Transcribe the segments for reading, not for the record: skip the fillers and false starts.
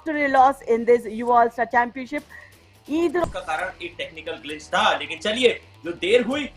after a loss in this युवा all-star championship. Either उसका कारण एक टेक्निकल ग्लिच था, लेकिन चलिए जो देर हुई,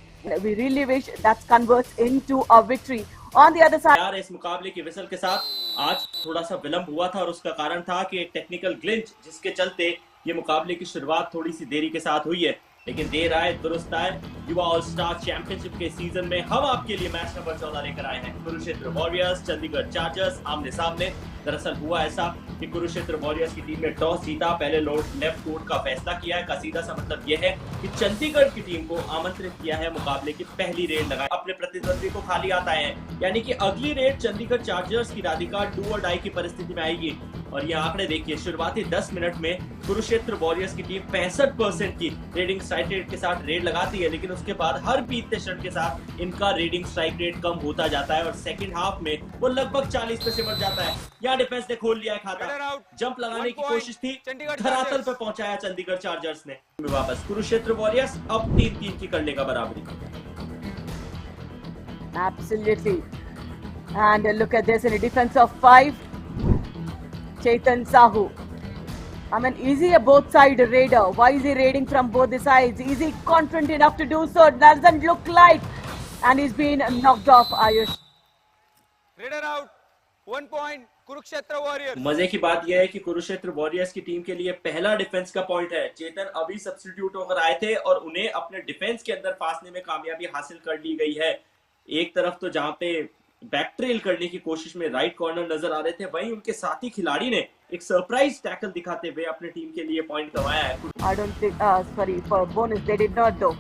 we really wish that converts into a victory. On the other side, यार इस मुकाबले की विसल के साथ आज थोड़ा सा विलंब हुआ था और उसका कारण था कि एक टेक्निकल ग्लिच जिसके चलते ये मुकाबले की शुरुआत थोड़ी सी देरी के साथ हुई है. लेकिन देर आए दुरुस्त आए. युवा ऑल स्टार चैंपियनशिप के सीजन में हम आपके लिए मैच नंबर 14 लेकर आए हैं. कुरुक्षेत्र वॉरियर्स चंडीगढ़ चार्जर्स आमने सामने. दरअसल हुआ ऐसा कि कुरुक्षेत्र वॉरियर्स की टीम ने टॉस जीता, पहले लेफ्ट कोर्ट का फैसला किया है. का सीधा सा मतलब यह है कि चंडीगढ़ की टीम को आमंत्रित किया है मुकाबले की पहली रेड लगाए, अपने प्रतिद्वंदी को खाली आता है. यानी कि अगली रेड चंडीगढ़ चार्जर्स की राधिका डू और डाई की परिस्थिति में आएगी. और ये आंकड़े देखिए, शुरुआती 10 मिनट में कुरुक्षेत्र वॉरियर्स की टीम 65% की रेडिंग स्ट्राइक रेट के साथ रेड लगाती है, लेकिन उसके बाद हर बीतते क्षण के साथ इनका रेडिंग स्ट्राइक रेट कम होता जाता है और सेकंड हाफ में वो लगभग 40 पे सिमट जाता है. यहाँ डिफेंस ने खोल लिया है खाता. जंप लगाने की कोशिश थी, धरातल पे पहुंचाया चंडीगढ़ चार्जर्स ने. वापस कुरुक्षेत्र वॉरियर्स अब 3-3 की कर लेगा बराबरी. absolutely. And look at this, in a defense of 5, Chetan Sahu. I mean, is he a both side raider? Why is he raiding from both the sides? Is he confident enough to do so? Doesn't look like. And he's been knocked off, Ayush. Raider out. 1 point. Kurukshetra warriors. मजे की बात यह है कि Kurukshetra warriors की team के लिए पहला डिफेंस का पॉइंट है. चेतन अभी सब्स्टिट्यूट होकर आए थे और उन्हें अपने डिफेंस के अंदर फांसने में कामयाबी हासिल कर ली गई है. एक तरफ तो जहां पे बैकट्रेल करने की कोशिश में राइट कॉर्नर नजर आ रहे थे, वहीं उनके साथी खिलाड़ी ने एक सरप्राइज टैकल दिखाते हुए अपने टीम के लिए पॉइंट कमाया है. I don't think, sorry, for bonus, they did not though.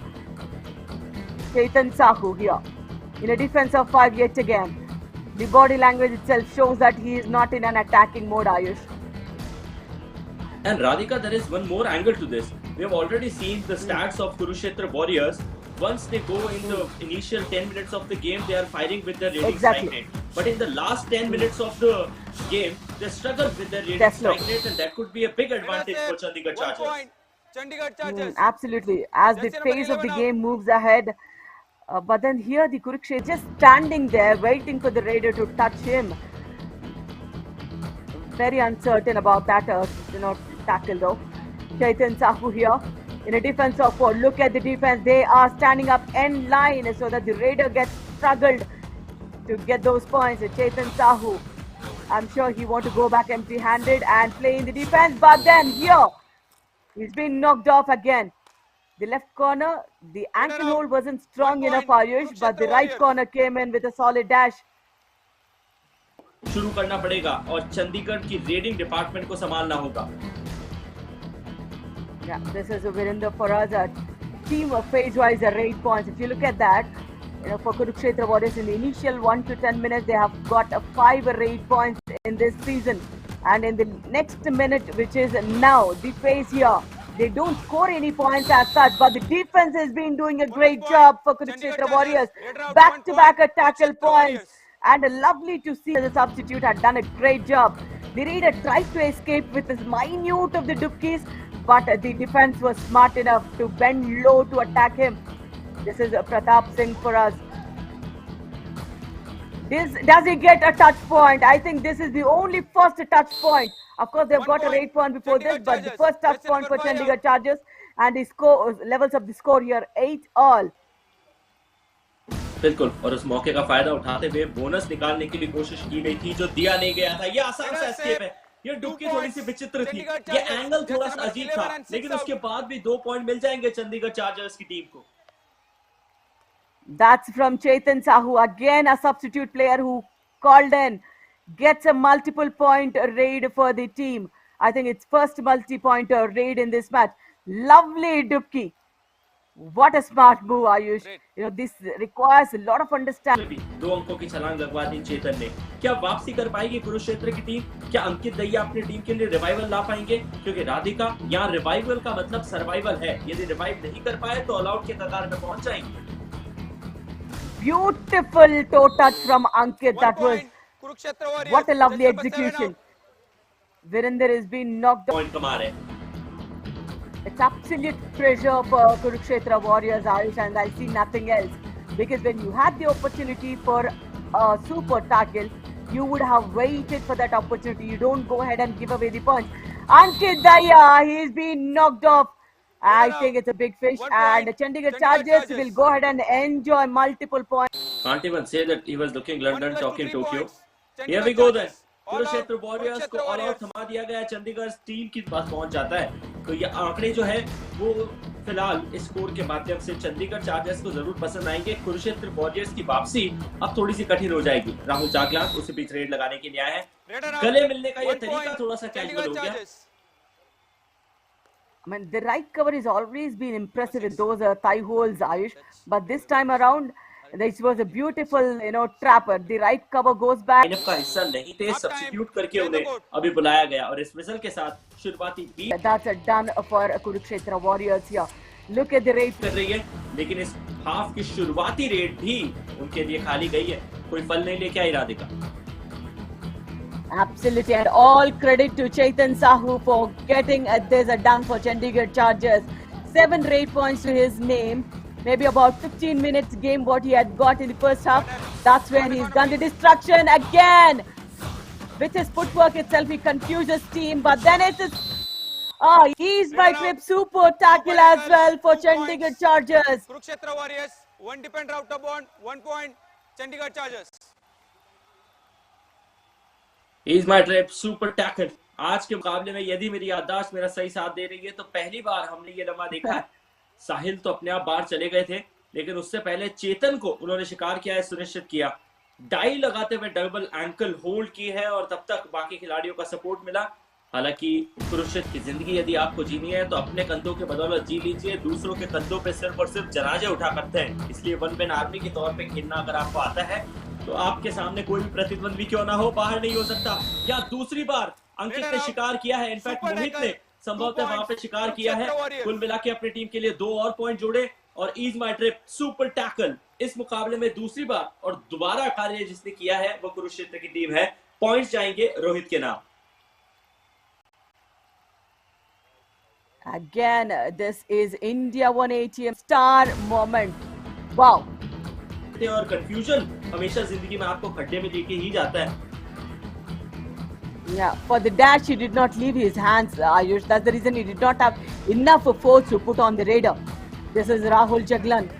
Chetan Sahu here. In a defense of 5 yet again. The body language itself shows that he is not in an attacking mode, Ayush. And Radhika, there is one more angle to this. We have already seen the stats of Kurukshetra Warriors. Once they go in the initial 10 minutes of the game, they are firing with their rating strike rate. But in the last 10 minutes of the game, they struggle with their rating strike rate, and that could be a big advantage for Chandigarh Chargers. Chandigarh Chargers. Absolutely. As the pace of the game moves ahead, but then here the Kurukshetra just standing there waiting for the raider to touch him. Very uncertain about that, tackle though. Chetan Sahu here in a defense of 4. Look at the defense. They are standing up end line so that the raider gets struggled to get those points. Chetan Sahu, I'm sure he want to go back empty-handed and play in the defense, but then here he's been knocked off again. The left corner, the ankle hold wasn't strong enough, Ayush, but the right corner came in with a solid dash. शुरू करना पड़ेगा और चंडीगढ़ की raiding department को संभालना होगा. Yeah, this is a Virender for us. A team of phase-wise are 8 points. If you look at that, for Kurukshetra Warriors in the initial 1 to 10 minutes, they have got 5 or 8 points in this season. And in the next minute, which is now, the phase here, they don't score any points as such, but the defense has been doing a great job for Kurukshetra Warriors. Back-to-back tackle points. And lovely to see the substitute had done a great job. The raider tried to escape with this minute of the dupkis, but the defense was smart enough to bend low to attack him. This is Pratap Singh for us. Does he get a touch point? I think this is the only first touch point. Of course, they've got a 8 point before this, but the first touch point for Chandigarh Chargers, and the score levels of the score here 8 all. बिल्कुल, और उस मौके का फायदा उठाते हुए bonus निकालने की भी कोशिश की गई थी जो दिया नहीं गया था. ये आसान सा एस्केप है. ये डुबकी थोड़ी सी विचित्र थी, ये एंगल थोड़ा सा अजीब था, लेकिन उसके बाद भी 2 पॉइंट मिल जाएंगे चंडीगढ़ चार्जर्स की टीम को. That's from Chetan Sahu, again a substitute player who called in, gets a multiple point raid for the team. I think it's first multi-point raid in this match. Lovely dupki. What a smart move, Ayush. This requires a lot of understanding. 2 अंकों की छलांग लगवा दी चेतन ने. क्या वापसी कर पाएगी कुरुक्षेत्र की टीम? क्या अंकित दहिया अपनी टीम के लिए रिवाइवल ला पाएंगे? क्योंकि राधिका, यहाँ रिवाइवल का मतलब सर्वाइवल है. यदि रिवाइव नहीं कर पाए तो ऑल आउट के कगार में पहुंच जाएंगे. Beautiful toe touch from Ankit. That was what a lovely execution. Virender has been knocked out. Point कमा रहे. It's absolute pressure for Kurukshetra Warriors, Ayush, and I see nothing else. Because when you had the opportunity for a super tackle, you would have waited for that opportunity. You don't go ahead and give away the points. Ankit Daya, he's been knocked off. I Run think out. it's a big fish, 1 and point. Chandigarh Chandigarh Chargers will Chargers. go ahead and enjoy multiple points. Can't even say that he was looking 1 London plus 2, talking 3 Tokyo. points. Here we Chandigarh go then. Chargers. All out. Kurukshetra warriors को Kurukshetra all out Warriors. थमा दिया गया है, Chandigarh team के पास पहुंच जाता है। तो ये आंकड़े जो है वो फिलहाल इस स्कोर के माध्यम से चंडीगढ़ चार्जर्स को जरूर पसंद आएंगे। कुरुक्षेत्र वॉरियर्स की वापसी अब थोड़ी सी कठिन हो जाएगी। राहुल जागलान उसे बीच रेड लगाने के लिए आए हैं। Red and out. गले मिलने का ये 1 तरीका point. थोड़ा सा कैजुअल Chandigarh हो गया। Chargers. I mean, the right cover has always been impressive with those thigh holes, Ayush. But this time around, this was a beautiful, trapper. The right cover goes back. Lineup का हिस्सा नहीं थे, Half time. Substitute करके Change the उन्हें court. अभी बुलाया गया और इस विजल के साथ शुरुआती beat That's a done for Kurukshetra Warriors here. Look at the rate. कर रही है, लेकिन इस हाफ की शुरुआती रेट भी उनके लिए खाली गई है। कोई फल नहीं लेके आई Radhika. Absolutely, and all credit to Chetan Sahu for getting this done for Chandigarh Chargers. 7 rate points to his name. Maybe about 15 minutes game what he had got in the first half. That's where he's done the destruction again. With his footwork itself, he confused his team, but then he's by trip super tackle as well for 2 Chandigarh points. Chargers. Kurukshetra Warriors. 1 defender out of bound. 1 point. Chandigarh Chargers. He's my trap super tackle. आज के मुकाबले में यदि मेरी याददाश्त मेरा सही साथ दे रही है तो पहली बार हमने ये लम्हा देखा है। साहिल तो अपने आप बाहर चले गए थे, लेकिन उससे पहले चेतन को उन्होंने शिकार किया है, सुनिश्चित किया। डाई लगाते हुए डबल एंकल होल्ड की है और तब तक बाकी खिलाड़ियों का सपोर्ट मिला। हालांकि कुरुक्षेत्र की जिंदगी यदि आपको जीनी है तो अपने कंधों के बदौलत जी लीजिए, दूसरों के कंधों पे सिर्फ और सिर्फ जनाजे उठा करते हैं। इसलिए वन मैन आर्मी के तौर पे खेलना अगर आपको आता है तो आपके सामने कोई भी प्रतिद्वंदी क्यों ना हो, बाहर नहीं हो सकता। या दूसरी बार अंकित ने शिकार किया है, इनफैक्ट मोहित ने संभवतः वहां पे शिकार किया है। कुल मिला के अपनी टीम के लिए 2 और पॉइंट जोड़े और ईज माई ट्रिप सुपर टैकल इस मुकाबले में दूसरी बार और दोबारा कार्य जिसने किया है वो कुरुक्षेत्र की टीम है। पॉइंट्स जाएंगे रोहित के नाम। Again, this is India 180 star moment. Wow. और कंफ्यूजन हमेशा जिंदगी में आपको खड्डे में लेके ही जाता है। Yeah, for the dash, he did not leave his hands, Ayush. That's the reason he did not have enough force to put on the radar. This is Rahul Jaglan.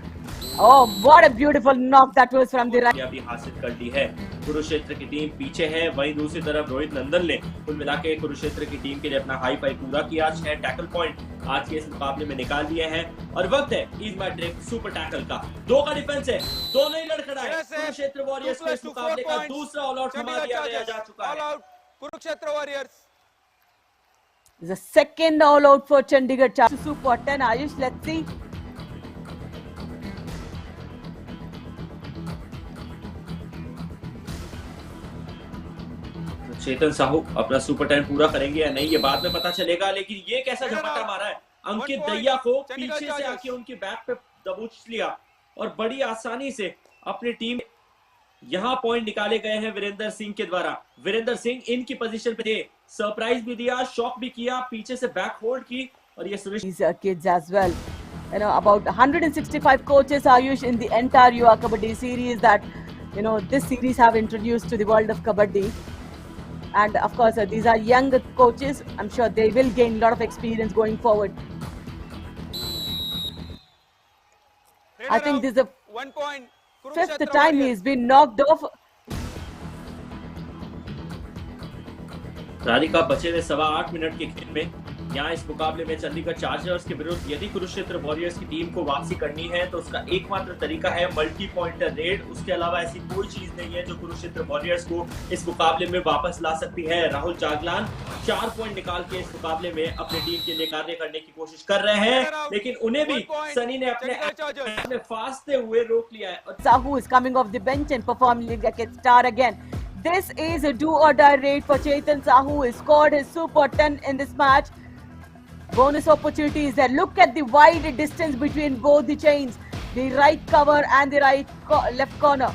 Oh, what a beautiful knock that was from the right. अभी हासिल कर ली है। कुरुक्षेत्र की team पीछे है, वहीं दूसरी तरफ रोहित नंदन ने कुल मिला के कुरुक्षेत्र की टीम के लिए अपना हाई फाई पूरा किया। 6 टैकल पॉइंट आज के इस मुकाबले में निकाल लिए हैं और वक्त है ईज माई ट्रिप सुपर टैकल का। 2 का डिफेंस है, दोनों ही लड़खड़ाए। कुरुक्षेत्र वॉरियर्स को इस मुकाबले का दूसरा ऑल आउट थमा दिया जा चुका है। All out. Kurukshetra Warriors. The second all out for Chandigarh Chargers. Super 10, Ayush. Let's see. चेतन साहू अपना सुपर 10 पूरा करेंगे या नहीं ये बाद में पता चलेगा, लेकिन ये कैसा झपटा मारा है अंकित दहिया को, पीछे से आके उनकी बैक पे दबोच लिया और बड़ी आसानी से अपनी टीम यहाँ पॉइंट निकाले गए हैं वीरेंद्र सिंह के द्वारा। वीरेंद्र सिंह इनकी पोजीशन पे थे, सरप्राइज भी दिया, शॉक भी किया, पीछे से बैक होल्ड की और ये These kids as well. About 165 coaches, Ayush, in the entire UA Kabaddi series that, this series have introduced to the world of Kabaddi. And of course, these are young coaches. I'm sure they will gain a lot of experience going forward. I think this is the 1 point. fifth time he's been knocked off. Radhika बचे हुए 8.25 minute के खेल में यहाँ इस मुकाबले में Chandigarh chargers के विरुद्ध यदि कुरुक्षेत्र वॉरियर्स की टीम को वापसी करनी है तो उसका एकमात्र तरीका है मल्टी पॉइंटर रेड। उसके अलावा ऐसी कोई चीज नहीं है जो कुरुक्षेत्र वॉरियर्स को इस मुकाबले में वापस ला सकती है। राहुल जागलान 4 पॉइंट निकाल के इस मुकाबले में अपनी टीम के लिए कार्य करने की कोशिश कर रहे हैं, लेकिन उन्हें भी सनी ने अपने फासते हुए रोक लिया है। Sahu is coming off the bench and performing like a star again. This is a do or die raid for Chetan Sahu. He scored his super 10 in this match. Bonus opportunities there. Look at the wide distance between both the chains. The right cover and the left corner.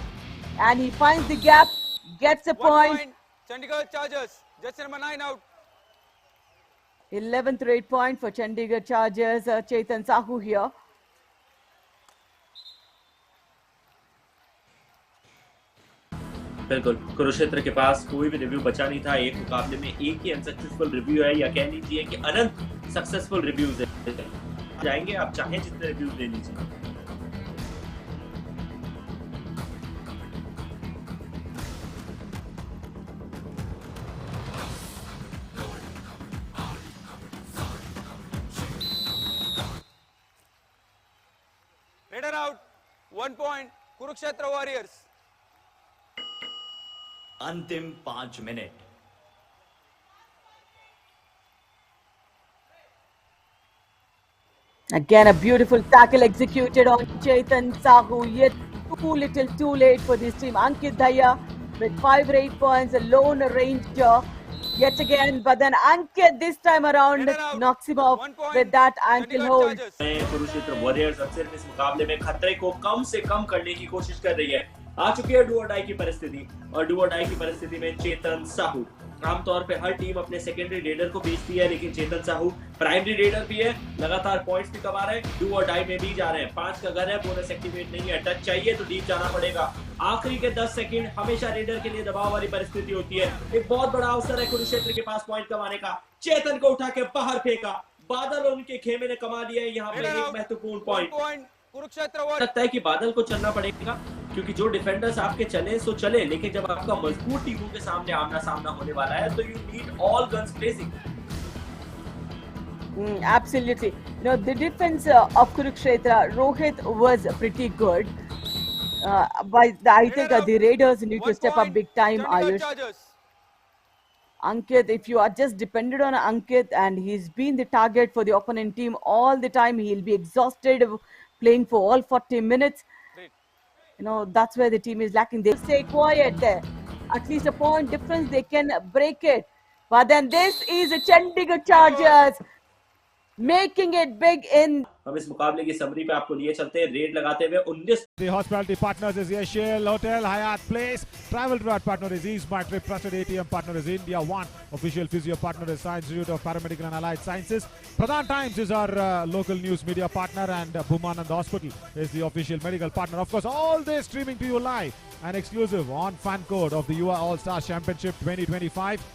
And he finds the gap, gets a 1 point. Chandigarh Chargers. Just number 9 out. 11th rate point for Chandigarh Chargers. Chetan Sahu here. बिल्कुल, कुरुक्षेत्र के पास कोई भी review बचा नहीं था। एक मुकाबले में एक ही अनसक्सेसफुल रिव्यू है, या कह लीजिए कि अनंत सक्सेसफुल रिव्यूज है। जाएंगे, आप चाहें जितने रिव्यूज ले लीजिए। Raider out. 1 point. Kurukshetra Warriors. अंतिम 5 minute. Again, a beautiful tackle executed on Chetan Sahu. Yet too little, too late for this team. Ankit Daya with 5 or 8 points, a lone ranger yet again. But then Ankit this time around Raider out. knocks him off 1 point. with that ankle Chandigarh hold. Chargers. Kurukshetra warriors अब सिर्फ इस मुकाबले में खतरे को कम से कम करने की कोशिश कर रही है। आ चुकी है डू और डाई की परिस्थिति, और डू और डाई की परिस्थिति में चेतन साहू। आमतौर पे हर टीम अपने सेकेंडरी रेडर को बेचती है, लेकिन चेतन साहू प्राइमरी रेडर भी है, लगातार पॉइंट्स भी कमा रहे हैं, डू और डाई में भी जा रहे हैं। 5 का घर है, बोनस एक्टिवेट नहीं है, टच चाहिए तो डीप जाना पड़ेगा। आखिरी के 10 सेकंड हमेशा रेडर के लिए दबाव वाली परिस्थिति होती है। एक बहुत बड़ा अवसर है कुरुक्षेत्र के पास पॉइंट कमाने का। चेतन को उठा के बाहर फेंका, बादल और उनके खेमे ने कमा लिया है यहाँ पे Raider एक out. महत्वपूर्ण 1 पॉइंट। point. Kurukshetra Warriors. लगता है कि बादल को चलना पड़ेगा, क्योंकि जो डिफेंडर्स आपके चले सो चले, लेकिन जब आपका मजबूत टीमों के सामने आमना सामना होने वाला है तो you need all guns blazing. Absolutely. No, the defense of Kurukshetra, Rohit was pretty good. But I think the Raiders need to 1 step up point. big time, Chandigarh Ayush. Chargers. Ankit, if you are just dependent on Ankit and he's been the target for the opponent team all the time, he'll be exhausted playing for all 40 minutes. Great. You know, that's where the team is lacking. They stay quiet there. At least a point difference, they can break it. But then this is a Chandigarh Chargers making it big in. हम इस मुकाबले की summary पे आपको लिए चलते हैं। Red लगाते हुए 19 The hospitality partners is Yashil Hotel, Hyatt Place. Travel Trust partner is East My Trip. Trusted ATM partner is India One. Official physio partner is Science Institute of Paramedical and Allied Sciences. Pradhan Times is our local news media partner, and Bhumanand Hospital is the official medical partner. Of course, all this streaming to you live and exclusive on Fan Code of the UA All-Star Championship 2025.